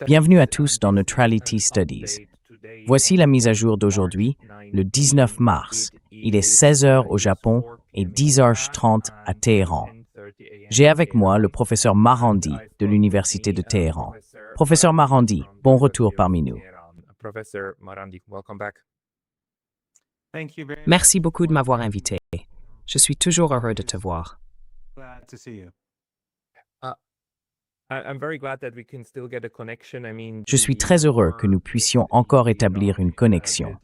Bienvenue à tous dans Neutrality Studies. Voici la mise à jour d'aujourd'hui, le 19 mars. Il est 16 h au Japon et 10h30 à Téhéran. J'ai avec moi le professeur Marandi de l'Université de Téhéran. Professeur Marandi, bon retour parmi nous. Merci beaucoup de m'avoir invité. Je suis toujours heureux de te voir. Je suis très heureux que nous puissions encore établir une connexion.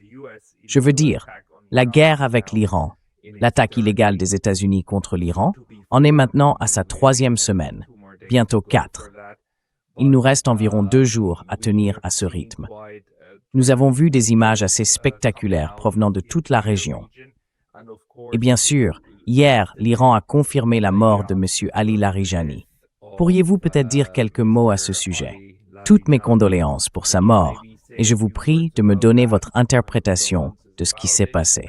Je veux dire, la guerre avec l'Iran, l'attaque illégale des États-Unis contre l'Iran, en est maintenant à sa 3e semaine, bientôt 4. Il nous reste environ 2 jours à tenir à ce rythme. Nous avons vu des images assez spectaculaires provenant de toute la région. Et bien sûr, hier, l'Iran a confirmé la mort de M. Ali Larijani. Pourriez-vous peut-être dire quelques mots à ce sujet? Toutes mes condoléances pour sa mort, et je vous prie de me donner votre interprétation de ce qui s'est passé.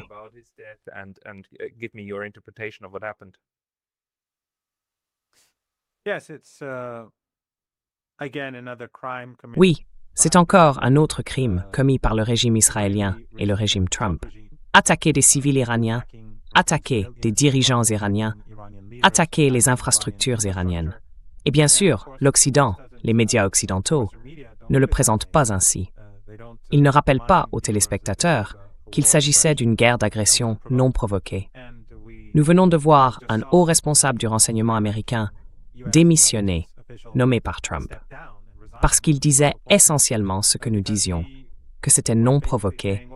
Oui, c'est encore un autre crime commis par le régime israélien et le régime Trump. Attaquer des civils iraniens, attaquer des dirigeants iraniens, attaquer les infrastructures iraniennes. Et bien sûr, l'Occident, les médias occidentaux, ne le présentent pas ainsi. Ils ne rappellent pas aux téléspectateurs qu'il s'agissait d'une guerre d'agression non provoquée. Nous venons de voir un haut responsable du renseignement américain démissionner, nommé par Trump, parce qu'il disait essentiellement ce que nous disions, que c'était non provoqué,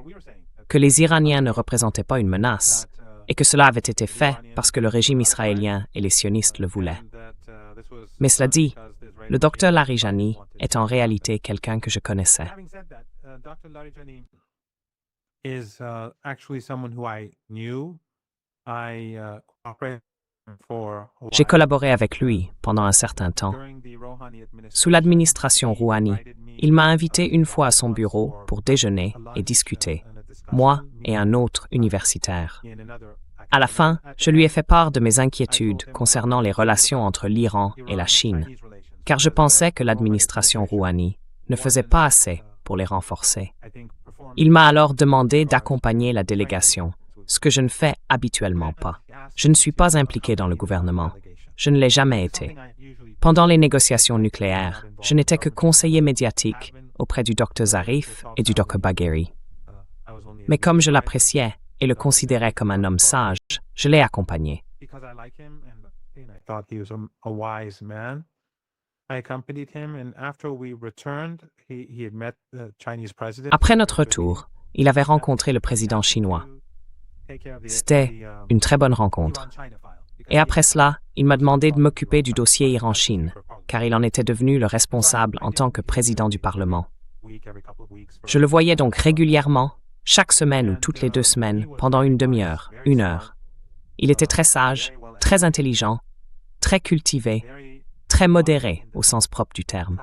que les Iraniens ne représentaient pas une menace, et que cela avait été fait parce que le régime israélien et les sionistes le voulaient. Mais cela dit, le docteur Larijani est en réalité quelqu'un que je connaissais. J'ai collaboré avec lui pendant un certain temps. Sous l'administration Rouhani, il m'a invité une fois à son bureau pour déjeuner et discuter, moi et un autre universitaire. À la fin, je lui ai fait part de mes inquiétudes concernant les relations entre l'Iran et la Chine, car je pensais que l'administration Rouhani ne faisait pas assez pour les renforcer. Il m'a alors demandé d'accompagner la délégation, ce que je ne fais habituellement pas. Je ne suis pas impliqué dans le gouvernement. Je ne l'ai jamais été. Pendant les négociations nucléaires, je n'étais que conseiller médiatique auprès du Dr Zarif et du Dr Bagheri. Mais comme je l'appréciais et le considérais comme un homme sage, je l'ai accompagné. Après notre retour, il avait rencontré le président chinois. C'était une très bonne rencontre. Et après cela, il m'a demandé de m'occuper du dossier Iran-Chine, car il en était devenu le responsable en tant que président du Parlement. Je le voyais donc régulièrement, chaque semaine ou toutes les 2 semaines, pendant une demi-heure, 1 heure. Il était très sage, très intelligent, très cultivé, très modéré au sens propre du terme.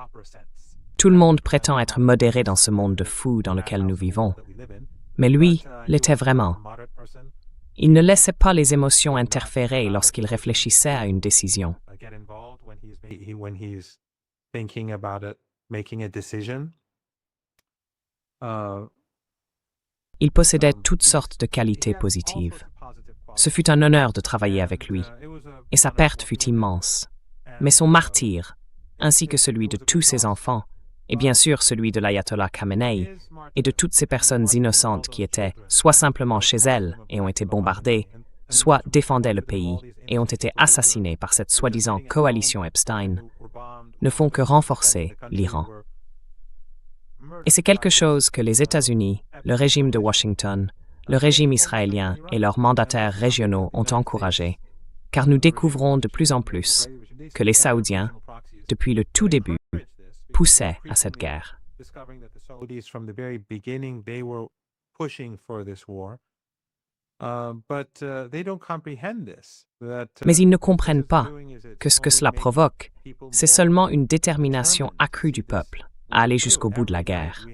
Tout le monde prétend être modéré dans ce monde de fous dans lequel nous vivons. Mais lui l'était vraiment. Il ne laissait pas les émotions interférer lorsqu'il réfléchissait à une décision. Il possédait toutes sortes de qualités positives. Ce fut un honneur de travailler avec lui, et sa perte fut immense. Mais son martyre, ainsi que celui de tous ses enfants, et bien sûr celui de l'ayatollah Khamenei, et de toutes ces personnes innocentes qui étaient soit simplement chez elles et ont été bombardées, soit défendaient le pays et ont été assassinées par cette soi-disant coalition Epstein, ne font que renforcer l'Iran. Et c'est quelque chose que les États-Unis, le régime de Washington, le régime israélien et leurs mandataires régionaux ont encouragé, car nous découvrons de plus en plus que les Saoudiens, depuis le tout début, poussaient à cette guerre. Mais ils ne comprennent pas que ce que cela provoque, c'est seulement une détermination accrue du peuple à aller jusqu'au bout de la guerre.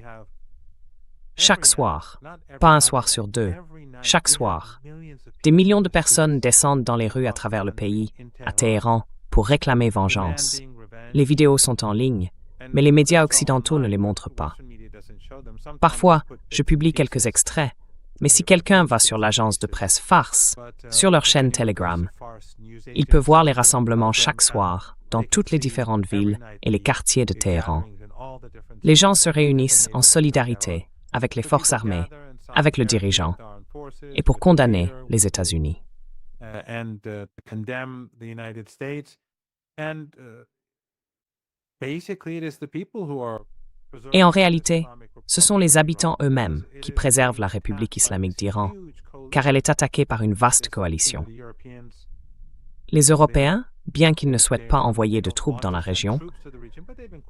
Chaque soir, pas un soir sur 2, chaque soir, des millions de personnes descendent dans les rues à travers le pays, à Téhéran, pour réclamer vengeance. Les vidéos sont en ligne, mais les médias occidentaux ne les montrent pas. Parfois, je publie quelques extraits, mais si quelqu'un va sur l'agence de presse Farce, sur leur chaîne Telegram, il peut voir les rassemblements chaque soir dans toutes les différentes villes et les quartiers de Téhéran. Les gens se réunissent en solidarité avec les forces armées, avec le dirigeant, et pour condamner les États-Unis. Et en réalité, ce sont les habitants eux-mêmes qui préservent la République islamique d'Iran, car elle est attaquée par une vaste coalition. Les Européens, bien qu'ils ne souhaitent pas envoyer de troupes dans la région,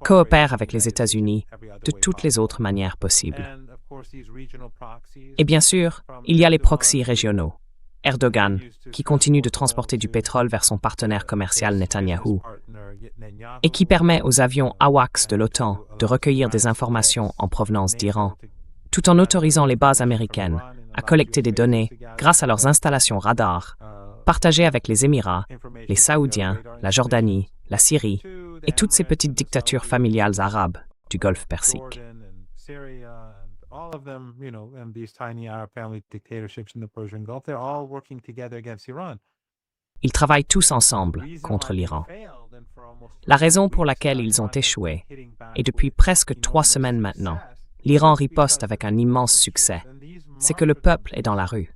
coopèrent avec les États-Unis de toutes les autres manières possibles. Et bien sûr, il y a les proxys régionaux. Erdogan, qui continue de transporter du pétrole vers son partenaire commercial Netanyahou, et qui permet aux avions AWACS de l'OTAN de recueillir des informations en provenance d'Iran, tout en autorisant les bases américaines à collecter des données grâce à leurs installations radars, partagées avec les Émirats, les Saoudiens, la Jordanie, la Syrie et toutes ces petites dictatures familiales arabes du Golfe Persique. All of them, and these tiny Arab family dictatorships in the Persian Gulf, they're all working together against Iran. Ils travaillent tous ensemble contre l'Iran. La raison pour laquelle ils ont échoué, et depuis presque 3 semaines maintenant, l'Iran riposte avec un immense succès, c'est que le peuple est dans la rue.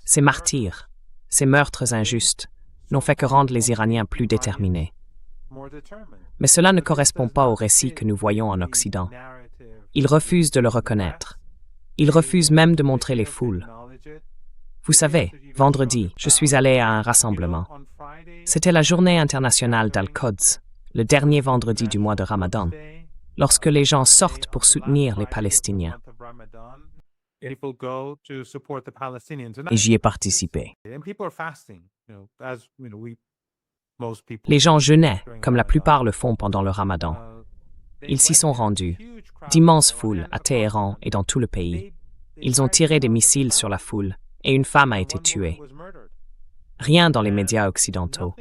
Ces martyrs, ces meurtres injustes, n'ont fait que rendre les Iraniens plus déterminés. Mais cela ne correspond pas au récit que nous voyons en Occident. Ils refusent de le reconnaître. Ils refusent même de montrer les foules. Vous savez, vendredi, je suis allé à un rassemblement. C'était la journée internationale d'Al-Quds, le dernier vendredi du mois de Ramadan, lorsque les gens sortent pour soutenir les Palestiniens. Et j'y ai participé. Les gens jeûnaient, comme la plupart le font pendant le Ramadan. Ils s'y sont rendus. D'immenses foules à Téhéran et dans tout le pays. Ils ont tiré des missiles sur la foule et une femme a été tuée. Rien dans les médias occidentaux.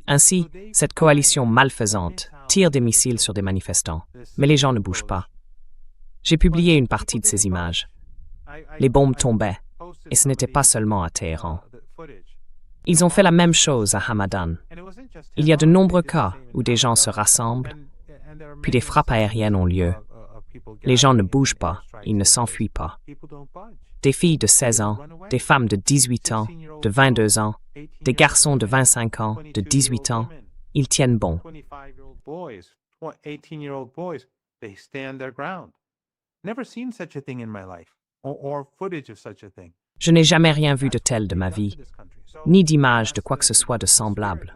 Ainsi, cette coalition malfaisante tire des missiles sur des manifestants, mais les gens ne bougent pas. J'ai publié une partie de ces images. Les bombes tombaient, et ce n'était pas seulement à Téhéran. Ils ont fait la même chose à Hamadan. Il y a de nombreux cas où des gens se rassemblent, puis des frappes aériennes ont lieu. Les gens ne bougent pas, ils ne s'enfuient pas. Des filles de 16 ans, des femmes de 18 ans, de 22 ans, des garçons de 25 ans, de 18 ans, ils tiennent bon. Je n'ai jamais rien vu de tel de ma vie, ni d'image de quoi que ce soit de semblable.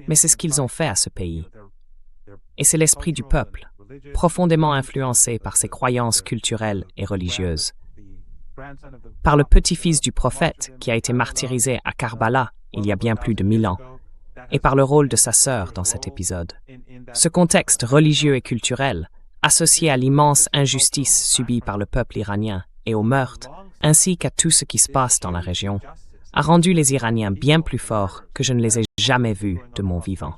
Mais c'est ce qu'ils ont fait à ce pays. Et c'est l'esprit du peuple, profondément influencé par ses croyances culturelles et religieuses. Par le petit-fils du prophète qui a été martyrisé à Karbala il y a bien plus de 1000 ans, et par le rôle de sa sœur dans cet épisode. Ce contexte religieux et culturel, associé à l'immense injustice subie par le peuple iranien et au meurtre, ainsi qu'à tout ce qui se passe dans la région, a rendu les Iraniens bien plus forts que je ne les ai jamais vus de mon vivant.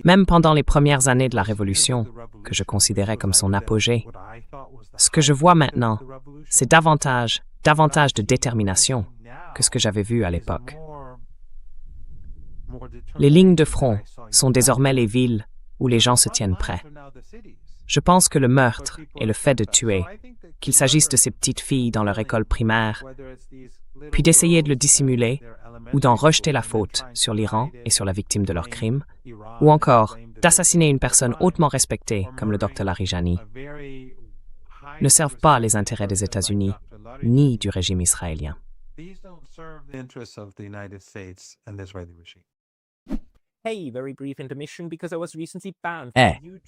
Même pendant les premières années de la Révolution, que je considérais comme son apogée, ce que je vois maintenant, c'est davantage de détermination que ce que j'avais vu à l'époque. Les lignes de front sont désormais les villes où les gens se tiennent prêts. Je pense que le meurtre et le fait de tuer, qu'il s'agisse de ces petites filles dans leur école primaire, puis d'essayer de le dissimuler ou d'en rejeter la faute sur l'Iran et sur la victime de leur crime, ou encore d'assassiner une personne hautement respectée comme le Dr Larijani, ne servent pas les intérêts des États-Unis ni du régime israélien.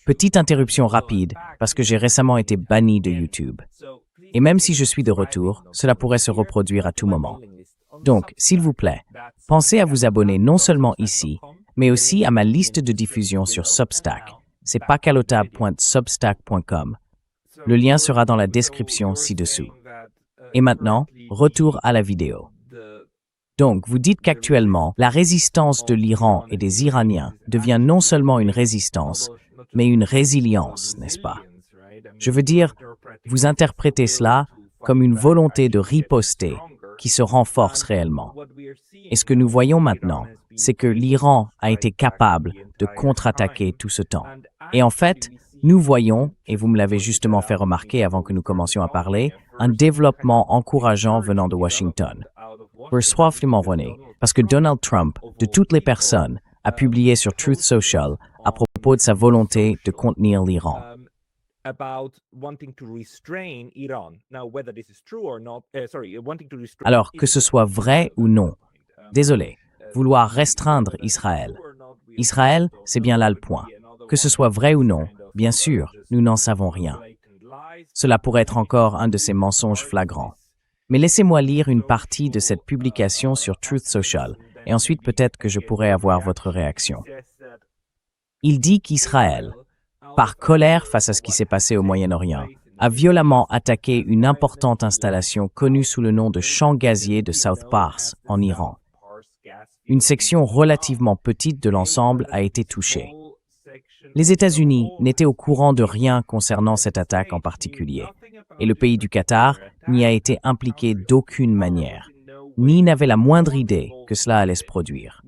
Petite interruption rapide, parce que j'ai récemment été banni de YouTube. Et même si je suis de retour, cela pourrait se reproduire à tout moment. Donc, s'il vous plaît, pensez à vous abonner non seulement ici, mais aussi à ma liste de diffusion sur Substack. C'est pakalotab.substack.com. Le lien sera dans la description ci-dessous. Et maintenant, retour à la vidéo. Donc, vous dites qu'actuellement, la résistance de l'Iran et des Iraniens devient non seulement une résistance, mais une résilience, n'est-ce pas? Je veux dire, vous interprétez cela comme une volonté de riposter qui se renforce réellement. Et ce que nous voyons maintenant, c'est que l'Iran a été capable de contre-attaquer tout ce temps. Et en fait, nous voyons, et vous me l'avez justement fait remarquer avant que nous commencions à parler, un développement encourageant venant de Washington. Parce que Donald Trump, de toutes les personnes, a publié sur Truth Social à propos de sa volonté de contenir l'Iran. Alors, que ce soit vrai ou non, désolé, vouloir restreindre Israël. Israël, c'est bien là le point. Que ce soit vrai ou non, bien sûr, nous n'en savons rien. Cela pourrait être encore un de ces mensonges flagrants. Mais laissez-moi lire une partie de cette publication sur Truth Social, et ensuite peut-être que je pourrai avoir votre réaction. Il dit qu'Israël, par colère face à ce qui s'est passé au Moyen-Orient, a violemment attaqué une importante installation connue sous le nom de champ gazier de South Pars, en Iran. Une section relativement petite de l'ensemble a été touchée. Les États-Unis n'étaient au courant de rien concernant cette attaque en particulier, et le pays du Qatar n'y a été impliqué d'aucune manière, ni n'avait la moindre idée que cela allait se produire.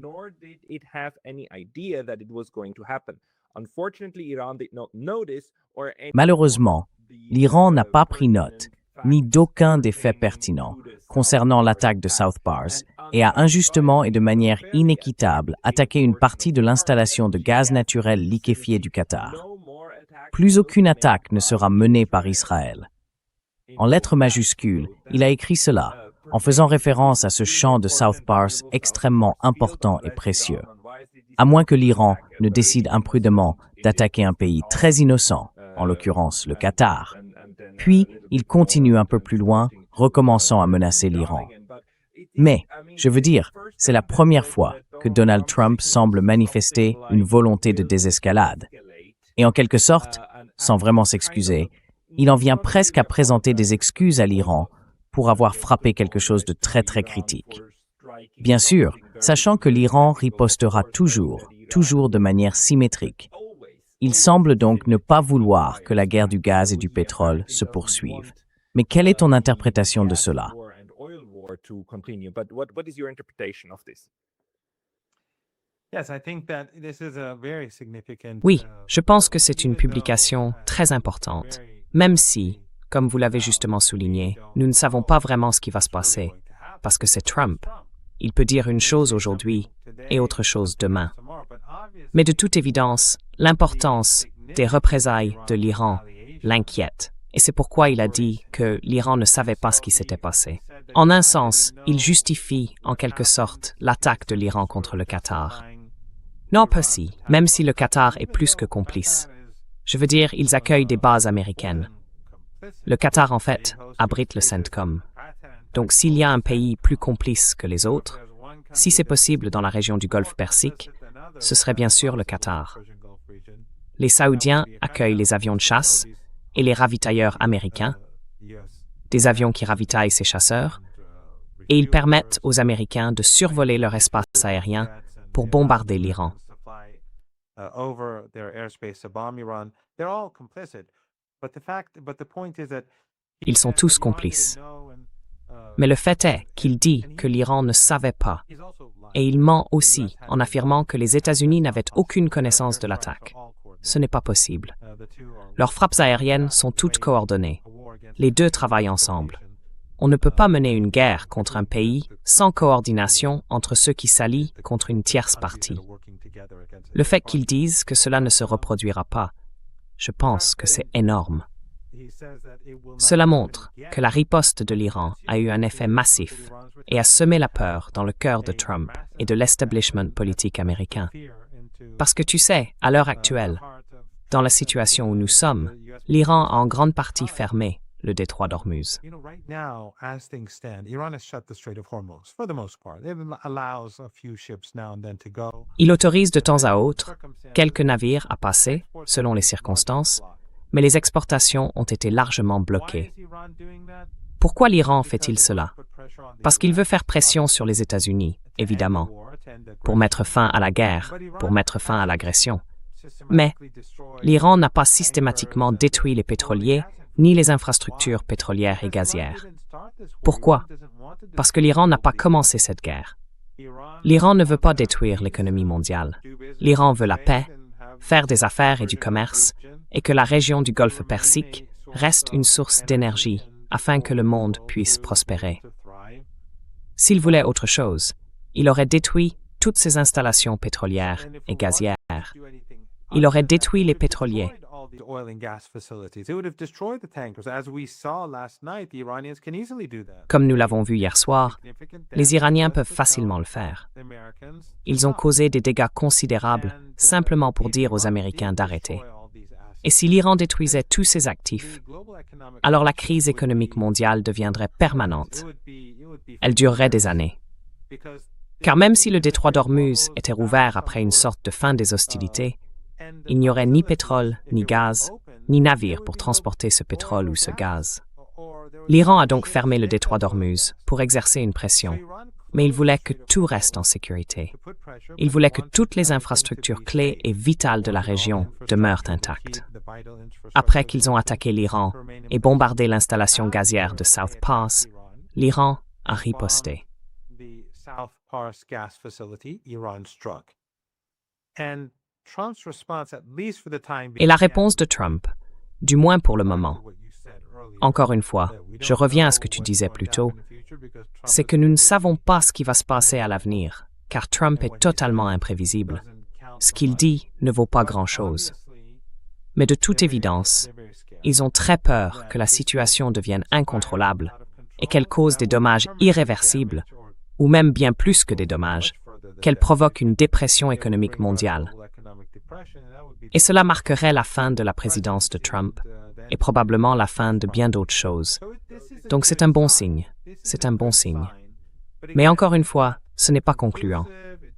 Malheureusement, l'Iran n'a pas pris note, ni d'aucun des faits pertinents concernant l'attaque de South Pars et a injustement et de manière inéquitable attaqué une partie de l'installation de gaz naturel liquéfié du Qatar. Plus aucune attaque ne sera menée par Israël. En lettres majuscules, il a écrit cela, en faisant référence à ce champ de South Pars extrêmement important et précieux. À moins que l'Iran ne décide imprudemment d'attaquer un pays très innocent, en l'occurrence le Qatar. Puis, il continue un peu plus loin, recommençant à menacer l'Iran. Mais, je veux dire, c'est la première fois que Donald Trump semble manifester une volonté de désescalade. Et en quelque sorte, sans vraiment s'excuser, il en vient presque à présenter des excuses à l'Iran pour avoir frappé quelque chose de très très critique. Bien sûr, sachant que l'Iran ripostera toujours de manière symétrique. Il semble donc ne pas vouloir que la guerre du gaz et du pétrole se poursuive. Mais quelle est ton interprétation de cela? Oui, je pense que c'est une publication très importante, même si, comme vous l'avez justement souligné, nous ne savons pas vraiment ce qui va se passer, parce que c'est Trump. Il peut dire une chose aujourd'hui et autre chose demain. Mais de toute évidence, l'importance des représailles de l'Iran l'inquiète, et c'est pourquoi il a dit que l'Iran ne savait pas ce qui s'était passé. En un sens, il justifie, en quelque sorte, l'attaque de l'Iran contre le Qatar. Non, pas si, même si le Qatar est plus que complice. Je veux dire, ils accueillent des bases américaines. Le Qatar, en fait, abrite le CENTCOM. Donc, s'il y a un pays plus complice que les autres, si c'est possible dans la région du Golfe Persique, ce serait bien sûr le Qatar. Les Saoudiens accueillent les avions de chasse et les ravitailleurs américains, des avions qui ravitaillent ces chasseurs, et ils permettent aux Américains de survoler leur espace aérien pour bombarder l'Iran. Ils sont tous complices. Mais le fait est qu'il dit que l'Iran ne savait pas, et il ment aussi en affirmant que les États-Unis n'avaient aucune connaissance de l'attaque. Ce n'est pas possible. Leurs frappes aériennes sont toutes coordonnées. Les deux travaillent ensemble. On ne peut pas mener une guerre contre un pays sans coordination entre ceux qui s'allient contre une tierce partie. Le fait qu'ils disent que cela ne se reproduira pas, je pense que c'est énorme. Cela montre que la riposte de l'Iran a eu un effet massif et a semé la peur dans le cœur de Trump et de l'establishment politique américain. Parce que tu sais, à l'heure actuelle, dans la situation où nous sommes, l'Iran a en grande partie fermé le détroit d'Ormuz. Il autorise de temps à autre quelques navires à passer, selon les circonstances, mais les exportations ont été largement bloquées. Pourquoi l'Iran fait-il cela? Parce qu'il veut faire pression sur les États-Unis, évidemment, pour mettre fin à la guerre, pour mettre fin à l'agression. Mais l'Iran n'a pas systématiquement détruit les pétroliers ni les infrastructures pétrolières et gazières. Pourquoi? Parce que l'Iran n'a pas commencé cette guerre. L'Iran ne veut pas détruire l'économie mondiale. L'Iran veut la paix, faire des affaires et du commerce, et que la région du Golfe Persique reste une source d'énergie afin que le monde puisse prospérer. S'il voulait autre chose, il aurait détruit toutes ces installations pétrolières et gazières. Il aurait détruit les pétroliers. Comme nous l'avons vu hier soir, les Iraniens peuvent facilement le faire. Ils ont causé des dégâts considérables simplement pour dire aux Américains d'arrêter. Et si l'Iran détruisait tous ses actifs, alors la crise économique mondiale deviendrait permanente. Elle durerait des années. Car même si le détroit d'Ormuz était rouvert après une sorte de fin des hostilités, il n'y aurait ni pétrole, ni gaz, ni navire pour transporter ce pétrole ou ce gaz. L'Iran a donc fermé le détroit d'Ormuz pour exercer une pression, mais il voulait que tout reste en sécurité. Il voulait que toutes les infrastructures clés et vitales de la région demeurent intactes. Après qu'ils ont attaqué l'Iran et bombardé l'installation gazière de South Pass, l'Iran a riposté. Et la réponse de Trump, du moins pour le moment, encore une fois, je reviens à ce que tu disais plus tôt, c'est que nous ne savons pas ce qui va se passer à l'avenir, car Trump est totalement imprévisible. Ce qu'il dit ne vaut pas grand-chose. Mais de toute évidence, ils ont très peur que la situation devienne incontrôlable et qu'elle cause des dommages irréversibles, ou même bien plus que des dommages, qu'elle provoque une dépression économique mondiale. Et cela marquerait la fin de la présidence de Trump et probablement la fin de bien d'autres choses. Donc c'est un bon signe. C'est un bon signe. Mais encore une fois, ce n'est pas concluant.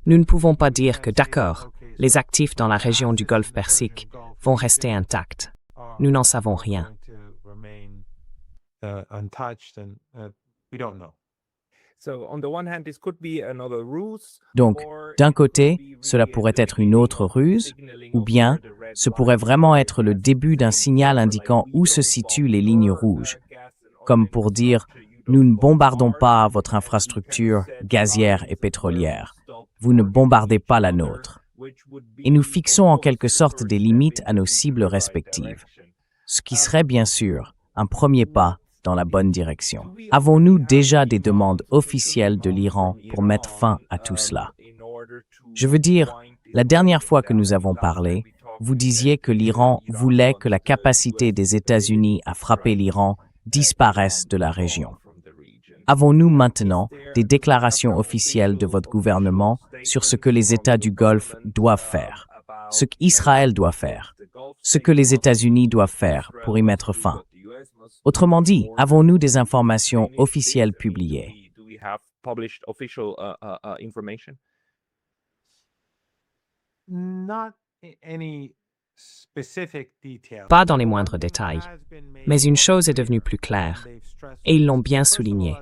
Nous ne pouvons pas dire que, d'accord, les actifs dans la région du Golfe Persique vont rester intacts. Nous n'en savons rien. Donc, d'un côté, cela pourrait être une autre ruse, ou bien ce pourrait vraiment être le début d'un signal indiquant où se situent les lignes rouges, comme pour dire « Nous ne bombardons pas votre infrastructure gazière et pétrolière. Vous ne bombardez pas la nôtre. » Et nous fixons en quelque sorte des limites à nos cibles respectives, ce qui serait bien sûr un premier pas dans la bonne direction. Avons-nous déjà des demandes officielles de l'Iran pour mettre fin à tout cela? Je veux dire, la dernière fois que nous avons parlé, vous disiez que l'Iran voulait que la capacité des États-Unis à frapper l'Iran disparaisse de la région. Avons-nous maintenant des déclarations officielles de votre gouvernement sur ce que les États du Golfe doivent faire, ce qu'Israël doit faire, ce que les États-Unis doivent faire pour y mettre fin? Autrement dit, avons-nous des informations officielles publiées? Pas dans les moindres détails, mais une chose est devenue plus claire, et ils l'ont bien souligné.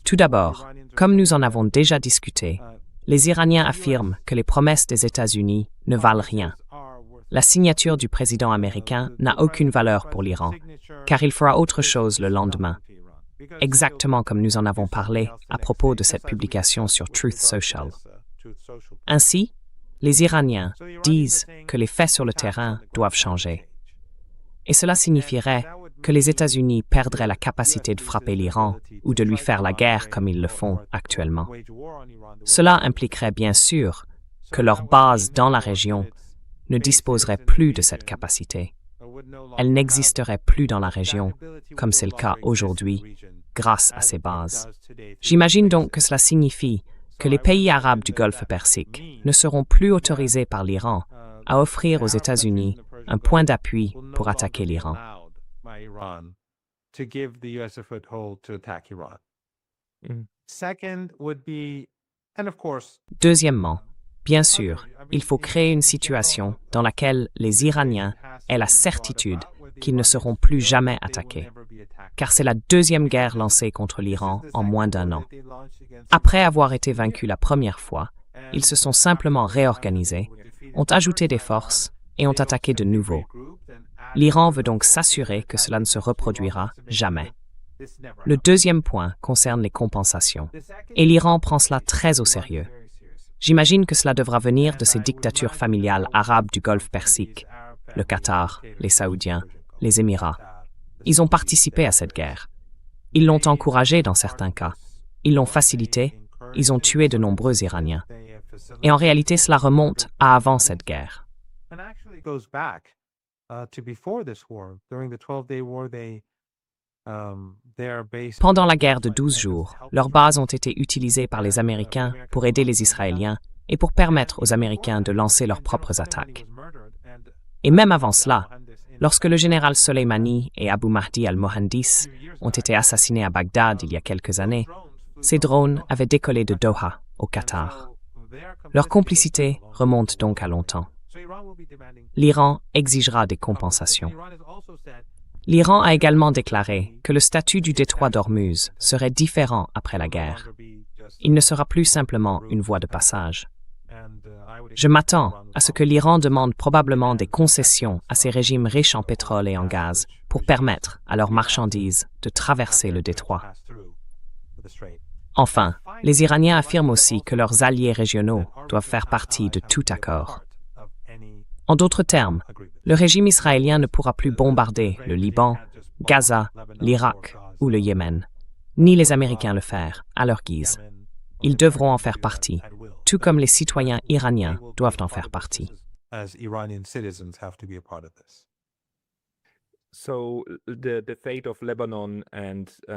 Tout d'abord, comme nous en avons déjà discuté, les Iraniens affirment que les promesses des États-Unis ne valent rien. La signature du président américain n'a aucune valeur pour l'Iran, car il fera autre chose le lendemain, exactement comme nous en avons parlé à propos de cette publication sur Truth Social. Ainsi, les Iraniens disent que les faits sur le terrain doivent changer. Et cela signifierait que les États-Unis perdraient la capacité de frapper l'Iran ou de lui faire la guerre comme ils le font actuellement. Cela impliquerait bien sûr que leur base dans la région ne disposerait plus de cette capacité. Elle n'existerait plus dans la région, comme c'est le cas aujourd'hui, grâce à ces bases. J'imagine donc que cela signifie que les pays arabes du Golfe Persique ne seront plus autorisés par l'Iran à offrir aux États-Unis un point d'appui pour attaquer l'Iran. Deuxièmement, bien sûr, il faut créer une situation dans laquelle les Iraniens aient la certitude qu'ils ne seront plus jamais attaqués, car c'est la deuxième guerre lancée contre l'Iran en moins d'un an. Après avoir été vaincus la première fois, ils se sont simplement réorganisés, ont ajouté des forces et ont attaqué de nouveau. L'Iran veut donc s'assurer que cela ne se reproduira jamais. Le deuxième point concerne les compensations, et l'Iran prend cela très au sérieux. J'imagine que cela devra venir de ces dictatures familiales arabes du Golfe Persique, le Qatar, les Saoudiens, les Émirats. Ils ont participé à cette guerre. Ils l'ont encouragée dans certains cas. Ils l'ont facilitée. Ils ont tué de nombreux Iraniens. Et en réalité, cela remonte à avant cette guerre. Pendant la guerre de 12 jours, leurs bases ont été utilisées par les Américains pour aider les Israéliens et pour permettre aux Américains de lancer leurs propres attaques. Et même avant cela, lorsque le général Soleimani et Abu Mahdi al-Mohandis ont été assassinés à Bagdad il y a quelques années, ces drones avaient décollé de Doha, au Qatar. Leur complicité remonte donc à longtemps. L'Iran exigera des compensations. L'Iran a également déclaré que le statut du détroit d'Ormuz serait différent après la guerre. Il ne sera plus simplement une voie de passage. Je m'attends à ce que l'Iran demande probablement des concessions à ces régimes riches en pétrole et en gaz pour permettre à leurs marchandises de traverser le détroit. Enfin, les Iraniens affirment aussi que leurs alliés régionaux doivent faire partie de tout accord. En d'autres termes, le régime israélien ne pourra plus bombarder le Liban, Gaza, l'Irak ou le Yémen, ni les Américains le faire à leur guise. Ils devront en faire partie, tout comme les citoyens iraniens doivent en faire partie.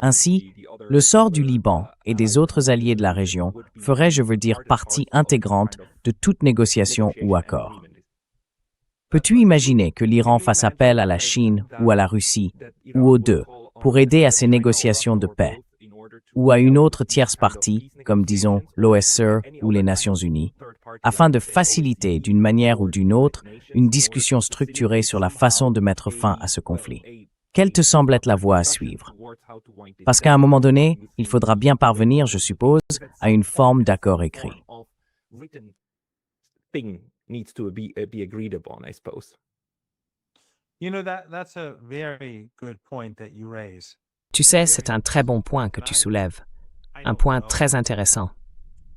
Ainsi, le sort du Liban et des autres alliés de la région ferait, je veux dire, partie intégrante de toute négociation ou accord. Peux-tu imaginer que l'Iran fasse appel à la Chine ou à la Russie, ou aux deux, pour aider à ces négociations de paix, ou à une autre tierce partie, comme disons l'OSCE ou les Nations Unies, afin de faciliter d'une manière ou d'une autre une discussion structurée sur la façon de mettre fin à ce conflit? Quelle te semble être la voie à suivre? Parce qu'à un moment donné, il faudra bien parvenir, je suppose, à une forme d'accord écrit. Needs to be agreed upon, I suppose. That's a very good point that you raise. Tu sais, c'est un très bon point que tu soulèves, un point très intéressant.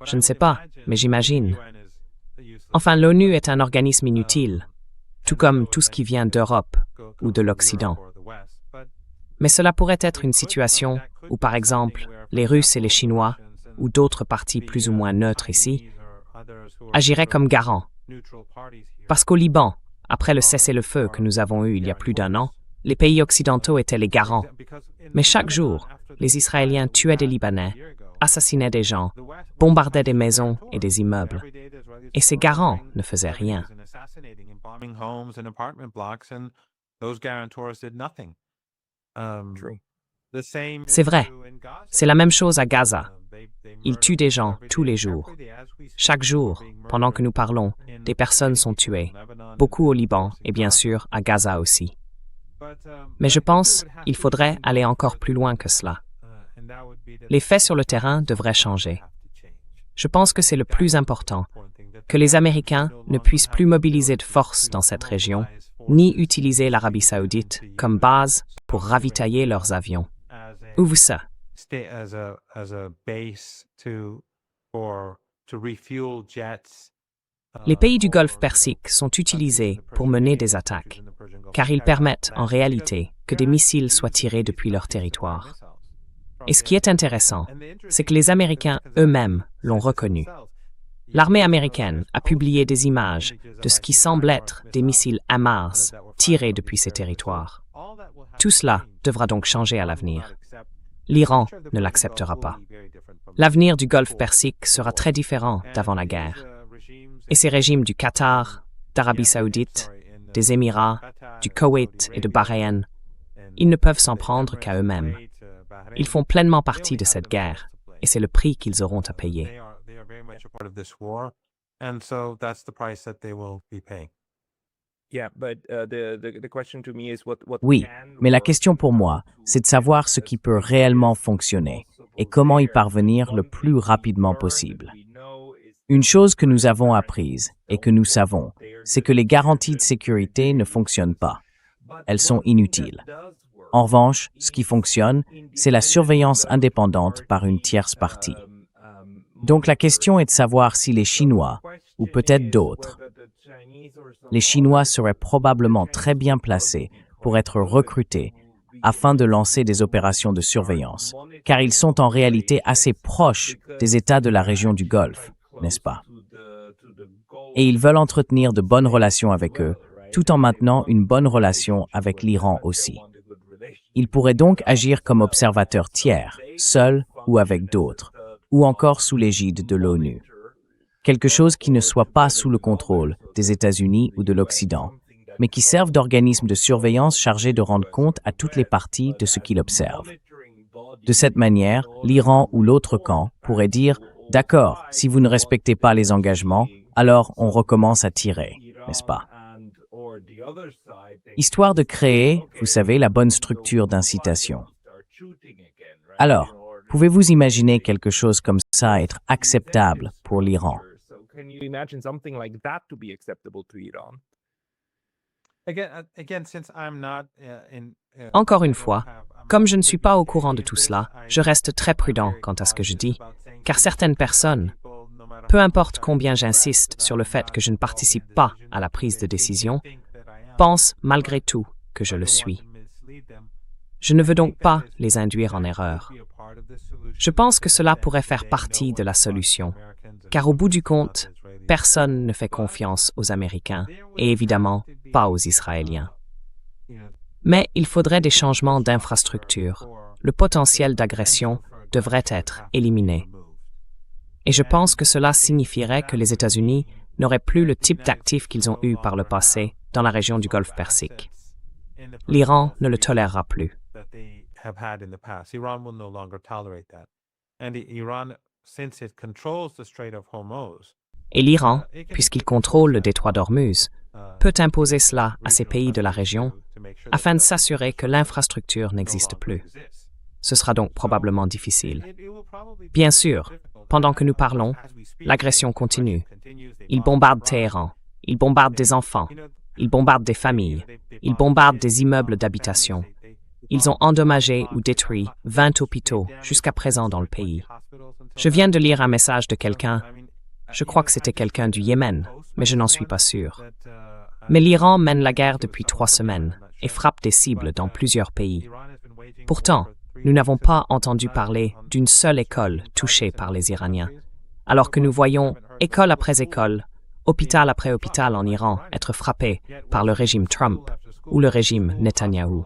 Je ne sais pas, mais j'imagine. Enfin, l'ONU est un organisme inutile, tout comme tout ce qui vient d'Europe ou de l'Occident. Mais cela pourrait être une situation où, par exemple, les Russes et les Chinois, ou d'autres parties plus ou moins neutres ici, agiraient comme garants. Parce qu'au Liban, après le cessez-le-feu que nous avons eu il y a plus d'un an, les pays occidentaux étaient les garants. Mais chaque jour, les Israéliens tuaient des Libanais, assassinaient des gens, bombardaient des maisons et des immeubles. Et ces garants ne faisaient rien. C'est vrai. C'est la même chose à Gaza. Ils tuent des gens tous les jours. Chaque jour, pendant que nous parlons, des personnes sont tuées, beaucoup au Liban et bien sûr à Gaza aussi. Mais je pense qu'il faudrait aller encore plus loin que cela. Les faits sur le terrain devraient changer. Je pense que c'est le plus important, que les Américains ne puissent plus mobiliser de force dans cette région, ni utiliser l'Arabie saoudite comme base pour ravitailler leurs avions. Où ça? Les pays du Golfe Persique sont utilisés pour mener des attaques, car ils permettent en réalité que des missiles soient tirés depuis leur territoire. Et ce qui est intéressant, c'est que les Américains eux-mêmes l'ont reconnu. L'armée américaine a publié des images de ce qui semble être des missiles HIMARS tirés depuis ces territoires. Tout cela devra donc changer à l'avenir. L'Iran ne l'acceptera pas. L'avenir du Golfe Persique sera très différent d'avant la guerre. Et ces régimes du Qatar, d'Arabie saoudite, des Émirats, du Koweït et de Bahreïn, ils ne peuvent s'en prendre qu'à eux-mêmes. Ils font pleinement partie de cette guerre, et c'est le prix qu'ils auront à payer. Oui, mais la question pour moi, c'est de savoir ce qui peut réellement fonctionner et comment y parvenir le plus rapidement possible. Une chose que nous avons apprise et que nous savons, c'est que les garanties de sécurité ne fonctionnent pas. Elles sont inutiles. En revanche, ce qui fonctionne, c'est la surveillance indépendante par une tierce partie. Donc la question est de savoir si les Chinois, ou peut-être d'autres, les Chinois seraient probablement très bien placés pour être recrutés afin de lancer des opérations de surveillance, car ils sont en réalité assez proches des États de la région du Golfe, n'est-ce pas? Et ils veulent entretenir de bonnes relations avec eux, tout en maintenant une bonne relation avec l'Iran aussi. Ils pourraient donc agir comme observateurs tiers, seuls ou avec d'autres, ou encore sous l'égide de l'ONU. Quelque chose qui ne soit pas sous le contrôle des États-Unis ou de l'Occident, mais qui serve d'organisme de surveillance chargé de rendre compte à toutes les parties de ce qu'il observe. De cette manière, l'Iran ou l'autre camp pourrait dire « D'accord, si vous ne respectez pas les engagements, alors on recommence à tirer, n'est-ce pas ?» Histoire de créer, vous savez, la bonne structure d'incitation. Alors, pouvez-vous imaginer quelque chose comme ça être acceptable pour l'Iran? Encore une fois, comme je ne suis pas au courant de tout cela, je reste très prudent quant à ce que je dis, car certaines personnes, peu importe combien j'insiste sur le fait que je ne participe pas à la prise de décision, pensent malgré tout que je le suis. Je ne veux donc pas les induire en erreur. Je pense que cela pourrait faire partie de la solution, car au bout du compte, personne ne fait confiance aux Américains et évidemment pas aux Israéliens. Mais il faudrait des changements d'infrastructure. Le potentiel d'agression devrait être éliminé. Et je pense que cela signifierait que les États-Unis n'auraient plus le type d'actifs qu'ils ont eu par le passé dans la région du Golfe Persique. L'Iran ne le tolérera plus. Et l'Iran, puisqu'il contrôle le détroit d'Ormuz, peut imposer cela à ces pays de la région afin de s'assurer que l'infrastructure n'existe plus. Ce sera donc probablement difficile. Bien sûr, pendant que nous parlons, l'agression continue. Ils bombardent Téhéran, ils bombardent des enfants, ils bombardent des familles, ils bombardent des immeubles d'habitation. Ils ont endommagé ou détruit 20 hôpitaux jusqu'à présent dans le pays. Je viens de lire un message de quelqu'un, je crois que c'était quelqu'un du Yémen, mais je n'en suis pas sûr. Mais l'Iran mène la guerre depuis 3 semaines et frappe des cibles dans plusieurs pays. Pourtant, nous n'avons pas entendu parler d'une seule école touchée par les Iraniens, alors que nous voyons école après école, hôpital après hôpital en Iran être frappés par le régime Trump ou le régime Netanyahou.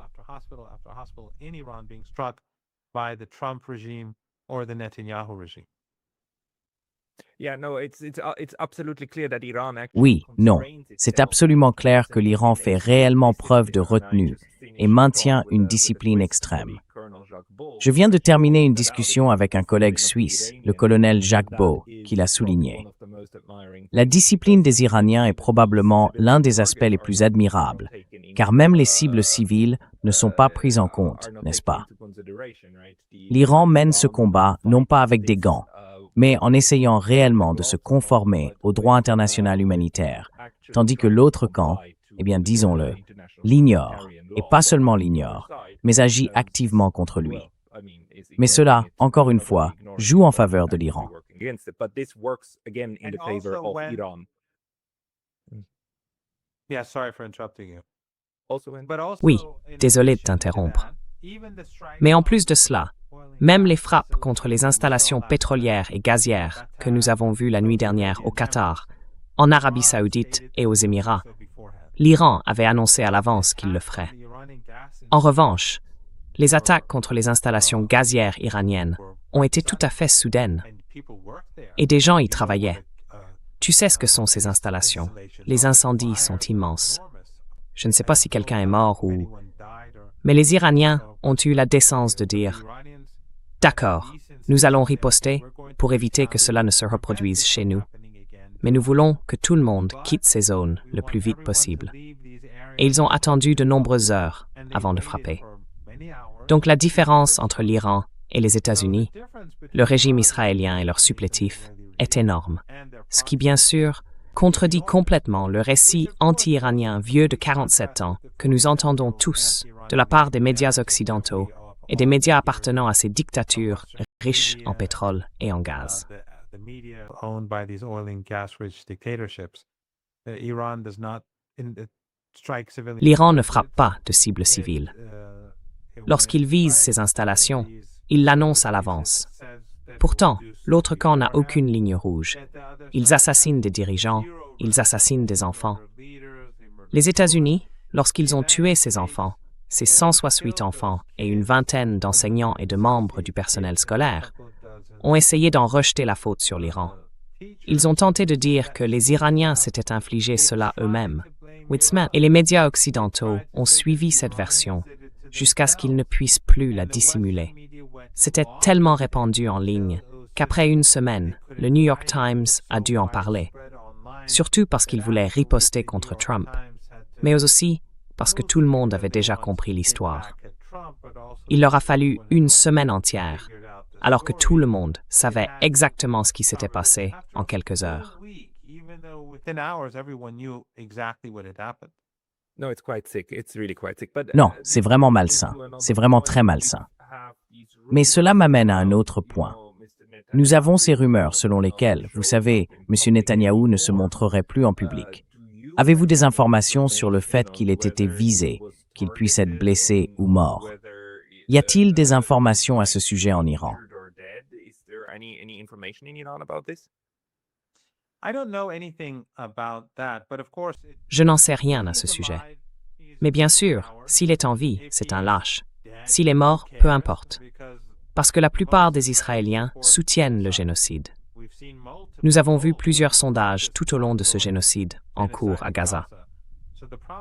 Oui, non, c'est absolument clair que l'Iran fait réellement preuve de retenue et maintient une discipline extrême. Je viens de terminer une discussion avec un collègue suisse, le colonel Jacques Beau, qui l'a souligné. La discipline des Iraniens est probablement l'un des aspects les plus admirables, car même les cibles civiles ne sont pas prises en compte, n'est-ce pas? L'Iran mène ce combat non pas avec des gants, mais en essayant réellement de se conformer au droit international humanitaire, tandis que l'autre camp, eh bien disons-le, l'ignore, et pas seulement l'ignore, mais agit activement contre lui. Mais cela, encore une fois, joue en faveur de l'Iran. Oui, désolé de t'interrompre. Mais en plus de cela, même les frappes contre les installations pétrolières et gazières que nous avons vues la nuit dernière au Qatar, en Arabie Saoudite et aux Émirats, l'Iran avait annoncé à l'avance qu'il le ferait. En revanche, les attaques contre les installations gazières iraniennes ont été tout à fait soudaines. Et des gens y travaillaient. Tu sais ce que sont ces installations. Les incendies sont immenses. Je ne sais pas si quelqu'un est mort ou... Mais les Iraniens ont eu la décence de dire « D'accord, nous allons riposter pour éviter que cela ne se reproduise chez nous. » mais nous voulons que tout le monde quitte ces zones le plus vite possible. Et ils ont attendu de nombreuses heures avant de frapper. Donc la différence entre l'Iran et les États-Unis, le régime israélien et leurs supplétifs, est énorme, ce qui bien sûr contredit complètement le récit anti-iranien vieux de 47 ans que nous entendons tous de la part des médias occidentaux et des médias appartenant à ces dictatures riches en pétrole et en gaz. L'Iran ne frappe pas de cibles civiles. Lorsqu'il vise ces installations, il l'annonce à l'avance. Pourtant, l'autre camp n'a aucune ligne rouge. Ils assassinent des dirigeants, ils assassinent des enfants. Les États-Unis, lorsqu'ils ont tué ces enfants, ces 168 enfants et une vingtaine d'enseignants et de membres du personnel scolaire, ont essayé d'en rejeter la faute sur l'Iran. Ils ont tenté de dire que les Iraniens s'étaient infligé cela eux-mêmes. Et les médias occidentaux ont suivi cette version jusqu'à ce qu'ils ne puissent plus la dissimuler. C'était tellement répandu en ligne qu'après une semaine, le New York Times a dû en parler, surtout parce qu'il voulait riposter contre Trump, mais aussi parce que tout le monde avait déjà compris l'histoire. Il leur a fallu une semaine entière, alors que tout le monde savait exactement ce qui s'était passé en quelques heures. Non, c'est vraiment malsain. C'est vraiment très malsain. Mais cela m'amène à un autre point. Nous avons ces rumeurs selon lesquelles, vous savez, M. Netanyahou ne se montrerait plus en public. Avez-vous des informations sur le fait qu'il ait été visé, qu'il puisse être blessé ou mort? Y a-t-il des informations à ce sujet en Iran? Je n'en sais rien à ce sujet. Mais bien sûr, s'il est en vie, c'est un lâche. S'il est mort, peu importe. Parce que la plupart des Israéliens soutiennent le génocide. Nous avons vu plusieurs sondages tout au long de ce génocide en cours à Gaza.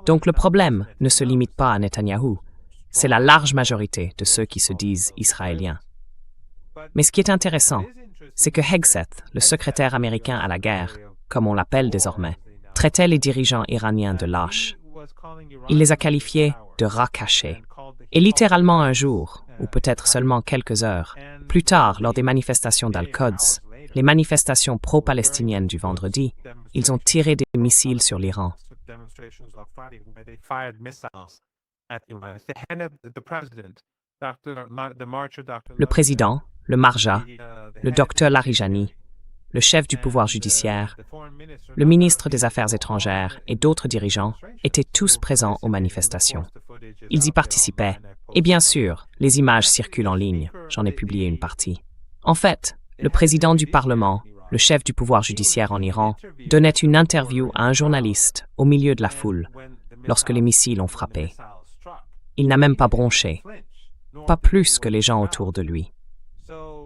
Donc le problème ne se limite pas à Netanyahou, c'est la large majorité de ceux qui se disent israéliens. Mais ce qui est intéressant, c'est que Hegseth, le secrétaire américain à la guerre, comme on l'appelle désormais, traitait les dirigeants iraniens de lâches. Il les a qualifiés de rats cachés. Et littéralement un jour, ou peut-être seulement quelques heures, plus tard lors des manifestations d'Al-Quds, les manifestations pro-palestiniennes du vendredi, ils ont tiré des missiles sur l'Iran. Le président, le Marja, le docteur Larijani, le chef du pouvoir judiciaire, le ministre des Affaires étrangères et d'autres dirigeants étaient tous présents aux manifestations. Ils y participaient, et bien sûr, les images circulent en ligne, j'en ai publié une partie. En fait, le président du Parlement, le chef du pouvoir judiciaire en Iran, donnait une interview à un journaliste au milieu de la foule, lorsque les missiles ont frappé. Il n'a même pas bronché, pas plus que les gens autour de lui.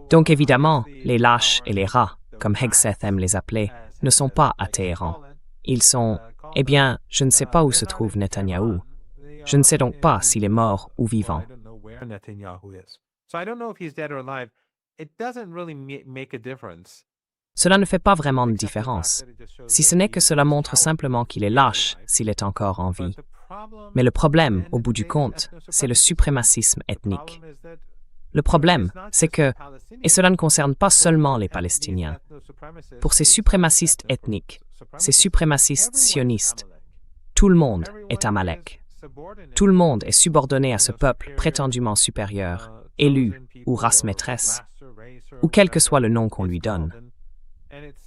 Donc évidemment, les lâches et les rats, comme Hegseth aime les appeler, ne sont pas à Téhéran. Ils sont, eh bien, je ne sais pas où se trouve Netanyahou. Je ne sais donc pas s'il est mort ou vivant. Cela ne fait pas vraiment de différence, si ce n'est que cela montre simplement qu'il est lâche s'il est encore en vie. Mais le problème, au bout du compte, c'est le suprémacisme ethnique. Le problème, c'est que, et cela ne concerne pas seulement les Palestiniens, pour ces suprémacistes ethniques, ces suprémacistes sionistes, tout le monde est Amalek. Tout le monde est subordonné à ce peuple prétendument supérieur, élu ou race maîtresse, ou quel que soit le nom qu'on lui donne.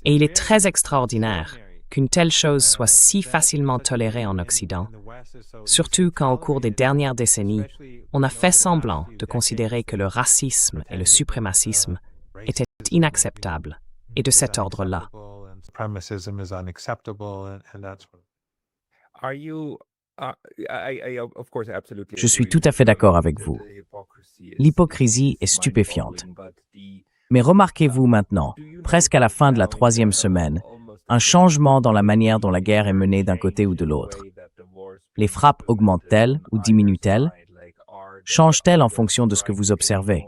Et il est très extraordinaire qu'une telle chose soit si facilement tolérée en Occident, surtout quand au cours des dernières décennies, on a fait semblant de considérer que le racisme et le suprémacisme étaient inacceptables, et de cet ordre-là. Je suis tout à fait d'accord avec vous. L'hypocrisie est stupéfiante. Mais remarquez-vous maintenant, presque à la fin de la 3e semaine, un changement dans la manière dont la guerre est menée d'un côté ou de l'autre. Les frappes augmentent-elles ou diminuent-elles? Changent-elles en fonction de ce que vous observez?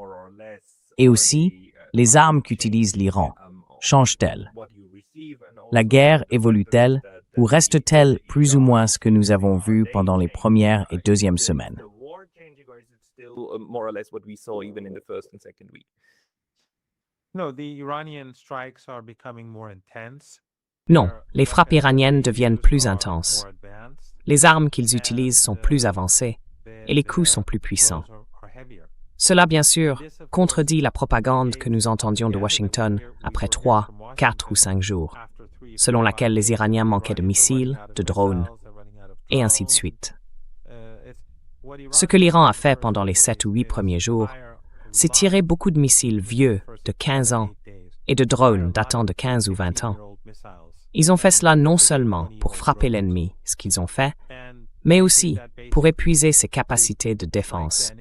Et aussi, les armes qu'utilise l'Iran. change-t-elle? La guerre évolue-t-elle ou reste-t-elle plus ou moins ce que nous avons vu pendant les premières et deuxièmes semaines? No, the Iranian strikes are becoming more intense. Non, les frappes iraniennes deviennent plus intenses. Les armes qu'ils utilisent sont plus avancées et les coups sont plus puissants. Cela, bien sûr, contredit la propagande que nous entendions de Washington après 3, 4 ou 5 jours, selon laquelle les Iraniens manquaient de missiles, de drones, et ainsi de suite. Ce que l'Iran a fait pendant les 7 ou 8 premiers jours, c'est tirer beaucoup de missiles vieux de 15 ans et de drones datant de 15 ou 20 ans. Ils ont fait cela non seulement pour frapper l'ennemi, ce qu'ils ont fait, mais aussi pour épuiser ses capacités de défense,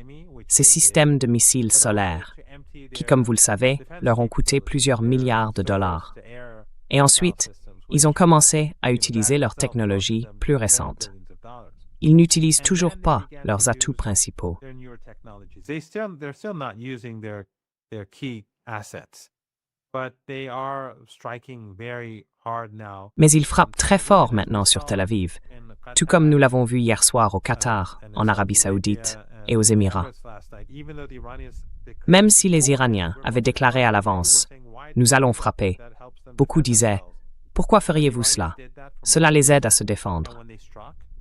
ces systèmes de missiles solaires, qui, comme vous le savez, leur ont coûté plusieurs milliards de dollars. Et ensuite, ils ont commencé à utiliser leurs technologies plus récentes. Ils n'utilisent toujours pas leurs atouts principaux. They're still not using their key assets, but they are striking very hard now. Mais ils frappent très fort maintenant sur Tel Aviv, tout comme nous l'avons vu hier soir au Qatar, en Arabie Saoudite et aux Émirats. Même si les Iraniens avaient déclaré à l'avance « Nous allons frapper », beaucoup disaient « Pourquoi feriez-vous cela? Cela les aide à se défendre. »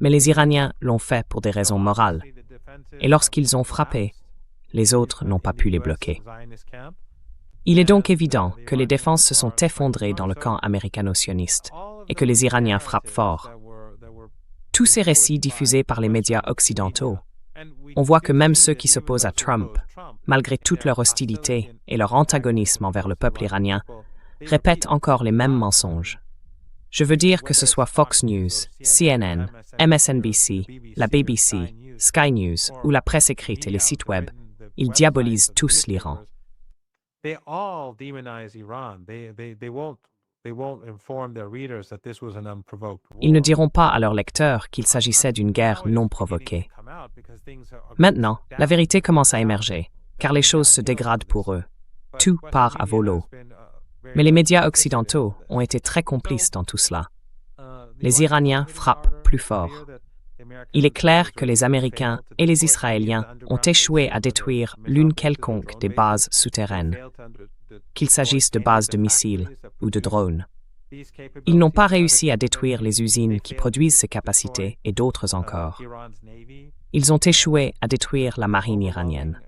Mais les Iraniens l'ont fait pour des raisons morales. Et lorsqu'ils ont frappé, les autres n'ont pas pu les bloquer. Il est donc évident que les défenses se sont effondrées dans le camp américano-sioniste et que les Iraniens frappent fort. Tous ces récits diffusés par les médias occidentaux, on voit que même ceux qui s'opposent à Trump, malgré toute leur hostilité et leur antagonisme envers le peuple iranien, répètent encore les mêmes mensonges. Je veux dire que ce soit Fox News, CNN, MSNBC, la BBC, Sky News ou la presse écrite et les sites web, ils diabolisent tous l'Iran. They all demonize Iran. They won't inform their readers that this was an unprovoked war. Ils ne diront pas à leurs lecteurs qu'il s'agissait d'une guerre non provoquée. Maintenant, la vérité commence à émerger, car les choses se dégradent pour eux. Tout part à volo. Mais les médias occidentaux ont été très complices dans tout cela. Les Iraniens frappent plus fort. Il est clair que les Américains et les Israéliens ont échoué à détruire l'une quelconque des bases souterraines, qu'il s'agisse de bases de missiles ou de drones. Ils n'ont pas réussi à détruire les usines qui produisent ces capacités et d'autres encore. Ils ont échoué à détruire la marine iranienne.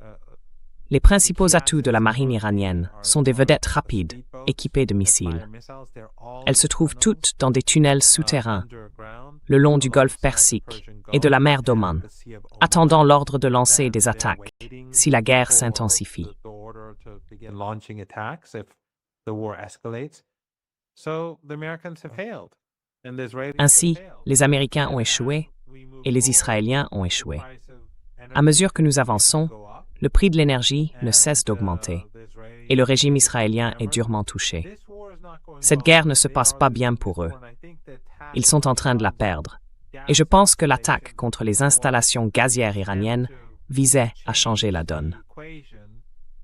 Les principaux atouts de la marine iranienne sont des vedettes rapides, équipées de missiles. Elles se trouvent toutes dans des tunnels souterrains, le long du golfe Persique et de la mer d'Oman, attendant l'ordre de lancer des attaques si la guerre s'intensifie. Ainsi, les Américains ont échoué et les Israéliens ont échoué. À mesure que nous avançons, le prix de l'énergie ne cesse d'augmenter et le régime israélien est durement touché. Cette guerre ne se passe pas bien pour eux. Ils sont en train de la perdre. Et je pense que l'attaque contre les installations gazières iraniennes visait à changer la donne.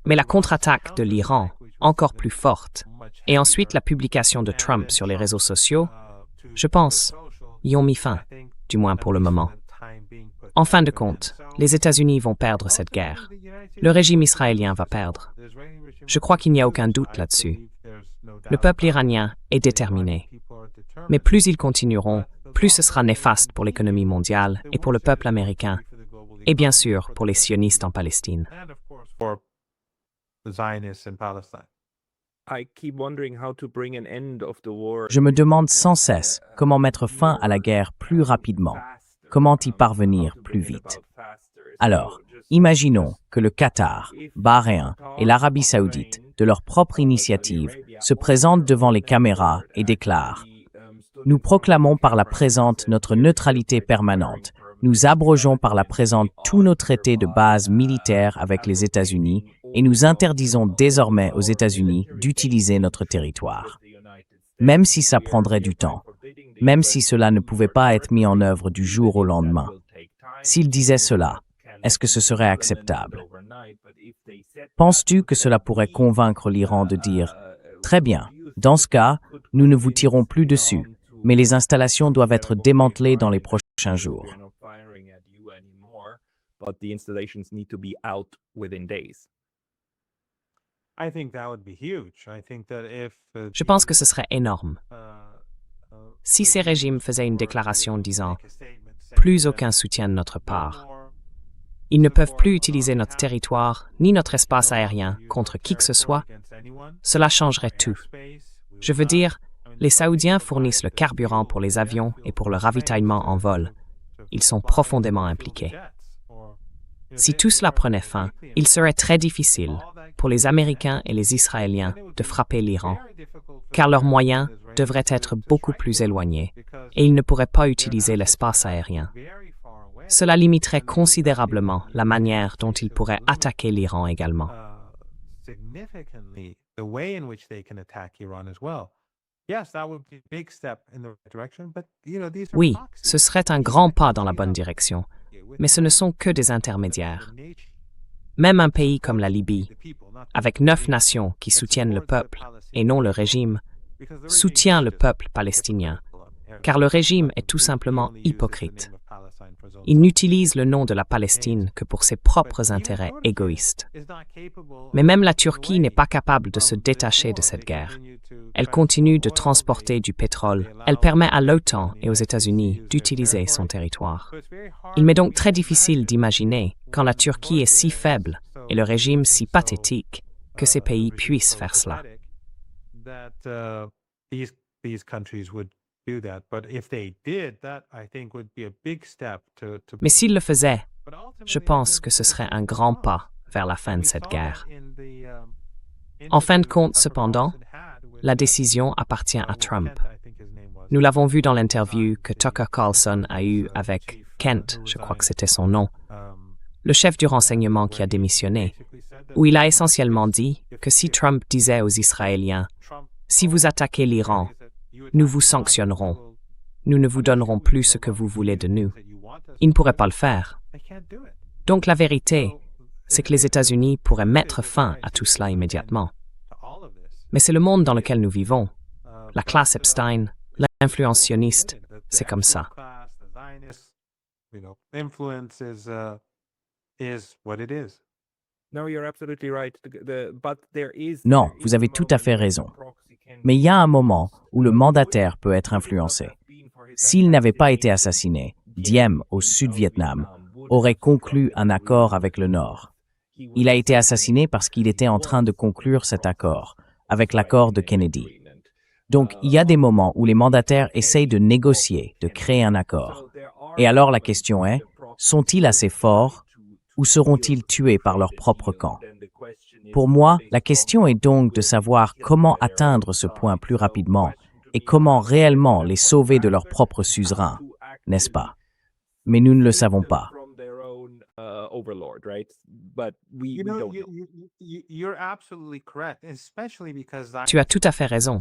Mais la contre-attaque de l'Iran, encore plus forte, et ensuite la publication de Trump sur les réseaux sociaux, je pense, y ont mis fin, du moins pour le moment. En fin de compte, les États-Unis vont perdre cette guerre. Le régime israélien va perdre. Je crois qu'il n'y a aucun doute là-dessus. Le peuple iranien est déterminé. Mais plus ils continueront, plus ce sera néfaste pour l'économie mondiale et pour le peuple américain, et bien sûr pour les sionistes en Palestine. Je me demande sans cesse comment mettre fin à la guerre plus rapidement, comment y parvenir plus vite. Alors, imaginons que le Qatar, Bahreïn et l'Arabie saoudite, de leur propre initiative, se présentent devant les caméras et déclarent « Nous proclamons par la présente notre neutralité permanente. Nous abrogeons par la présente tous nos traités de base militaires avec les États-Unis et nous interdisons désormais aux États-Unis d'utiliser notre territoire. » Même si ça prendrait du temps, même si cela ne pouvait pas être mis en œuvre du jour au lendemain. S'ils disaient cela, est-ce que ce serait acceptable? Penses-tu que cela pourrait convaincre l'Iran de dire « Très bien, Dans ce cas, nous ne vous tirons plus dessus, mais les installations doivent être démantelées dans les prochains jours. But the installations need to be out within days. I think that would be huge. I think that if Je pense que ce serait énorme. Si ces régimes faisaient une déclaration disant « plus aucun soutien de notre part », ils ne peuvent plus utiliser notre territoire ni notre espace aérien contre qui que ce soit, cela changerait tout. Je veux dire, les Saoudiens fournissent le carburant pour les avions et pour le ravitaillement en vol. Ils sont profondément impliqués. Si tout cela prenait fin, il serait très difficile pour les Américains et les Israéliens de frapper l'Iran, car leurs moyens devraient être beaucoup plus éloignés et ils ne pourraient pas utiliser l'espace aérien. Cela limiterait considérablement la manière dont ils pourraient attaquer l'Iran également. Oui, ce serait un grand pas dans la bonne direction, mais ce ne sont que des intermédiaires. Même un pays comme la Libye, avec 9 nations qui soutiennent le peuple et non le régime, soutient le peuple palestinien, car le régime est tout simplement hypocrite. Il n'utilise le nom de la Palestine que pour ses propres intérêts égoïstes. Mais même la Turquie n'est pas capable de se détacher de cette guerre. Elle continue de transporter du pétrole. Elle permet à l'OTAN et aux États-Unis d'utiliser son territoire. Il m'est donc très difficile d'imaginer, quand la Turquie est si faible et le régime si pathétique, que ces pays puissent faire cela. Mais s'ils le faisaient, je pense que ce serait un grand pas vers la fin de cette guerre. En fin de compte, cependant, la décision appartient à Trump. Nous l'avons vu dans l'interview que Tucker Carlson a eue avec Kent, je crois que c'était son nom, le chef du renseignement qui a démissionné, où il a essentiellement dit que si Trump disait aux Israéliens « Si vous attaquez l'Iran, nous vous sanctionnerons. Nous ne vous donnerons plus ce que vous voulez de nous. » Il ne pourrait pas le faire. Donc la vérité, c'est que les États-Unis pourraient mettre fin à tout cela immédiatement. Mais c'est le monde dans lequel nous vivons. La classe Epstein, l'influence sioniste, c'est comme ça. Non, vous avez tout à fait raison. Mais il y a un moment où le mandataire peut être influencé. S'il n'avait pas été assassiné, Diem, au Sud-Vietnam, aurait conclu un accord avec le Nord. Il a été assassiné parce qu'il était en train de conclure cet accord, avec l'accord de Kennedy. Donc, il y a des moments où les mandataires essayent de négocier, de créer un accord. Et alors la question est, sont-ils assez forts ou seront-ils tués par leur propre camp? Pour moi, la question est donc de savoir comment atteindre ce point plus rapidement et comment réellement les sauver de leur propre suzerain, n'est-ce pas? Mais nous ne le savons pas. Tu as tout à fait raison,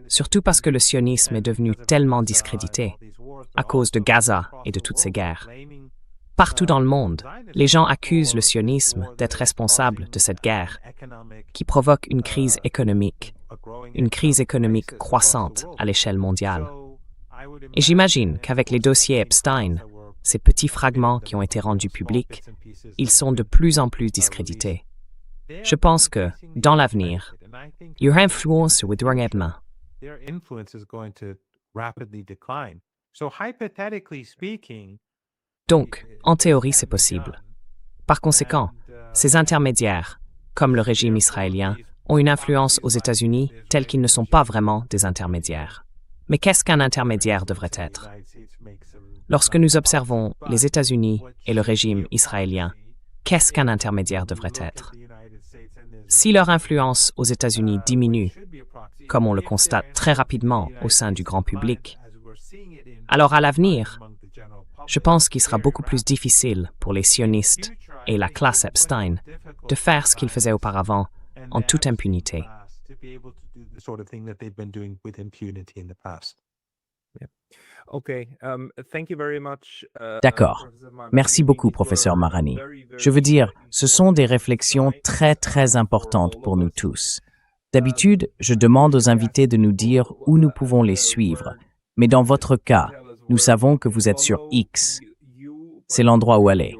surtout parce que le sionisme est devenu tellement discrédité à cause de Gaza et de toutes ces guerres. Partout dans le monde, les gens accusent le sionisme d'être responsable de cette guerre qui provoque une crise économique croissante à l'échelle mondiale. Et j'imagine qu'avec les dossiers Epstein, ces petits fragments qui ont été rendus publics, ils sont de plus en plus discrédités. Je pense que, dans l'avenir, leur influence voudra émerger. Donc, en théorie, c'est possible. Par conséquent, ces intermédiaires, comme le régime israélien, ont une influence aux États-Unis telle qu'ils ne sont pas vraiment des intermédiaires. Mais qu'est-ce qu'un intermédiaire devrait être? Lorsque nous observons les États-Unis et le régime israélien, qu'est-ce qu'un intermédiaire devrait être? Si leur influence aux États-Unis diminue, comme on le constate très rapidement au sein du grand public, alors à l'avenir, je pense qu'il sera beaucoup plus difficile pour les sionistes et la classe Epstein de faire ce qu'ils faisaient auparavant en toute impunité. D'accord. Merci beaucoup, professeur Marani. Je veux dire, ce sont des réflexions très, très importantes pour nous tous. D'habitude, je demande aux invités de nous dire où nous pouvons les suivre, mais dans votre cas, nous savons que vous êtes sur X. C'est l'endroit où aller.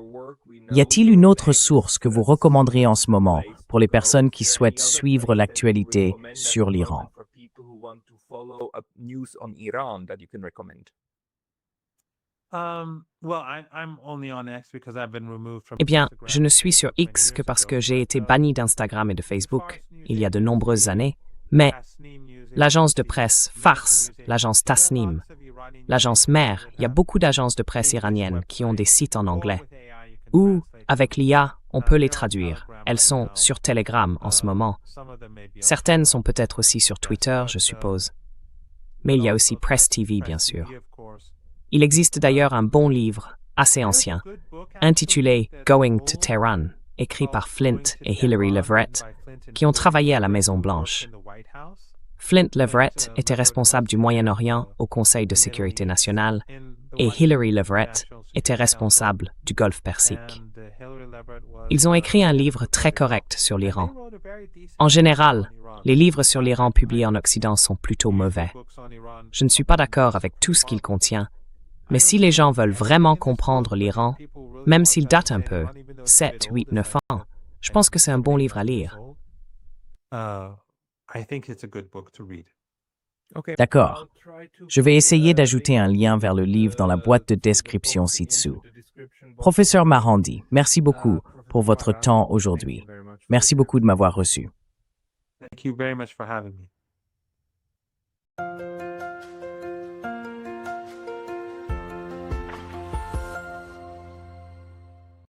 Y a-t-il une autre source que vous recommanderiez en ce moment pour les personnes qui souhaitent suivre l'actualité sur l'Iran? Eh bien, je ne suis sur X que parce que j'ai été banni d'Instagram et de Facebook il y a de nombreuses années, mais l'agence de presse Fars, l'agence Tasnim, l'agence Mère, il y a beaucoup d'agences de presse iraniennes qui ont des sites en anglais. Ou, avec l'IA, on peut les traduire. Elles sont sur Telegram en ce moment. Certaines sont peut-être aussi sur Twitter, je suppose. Mais il y a aussi Press TV, bien sûr. Il existe d'ailleurs un bon livre, assez ancien, intitulé Going to Tehran, écrit par Flint et Hillary Leverett, qui ont travaillé à la Maison-Blanche. Flint Leverett était responsable du Moyen-Orient au Conseil de sécurité nationale et Hillary Leverett était responsable du Golfe Persique. Ils ont écrit un livre très correct sur l'Iran. En général, les livres sur l'Iran publiés en Occident sont plutôt mauvais. Je ne suis pas d'accord avec tout ce qu'il contient, mais si les gens veulent vraiment comprendre l'Iran, même s'il date un peu, 7, 8, 9 ans, je pense que c'est un bon livre à lire. D'accord. Je vais essayer d'ajouter un lien vers le livre dans la boîte de description ci-dessous. Professeur Marandi, merci beaucoup pour votre temps aujourd'hui. Merci beaucoup de m'avoir reçu. Thank you very much for having me.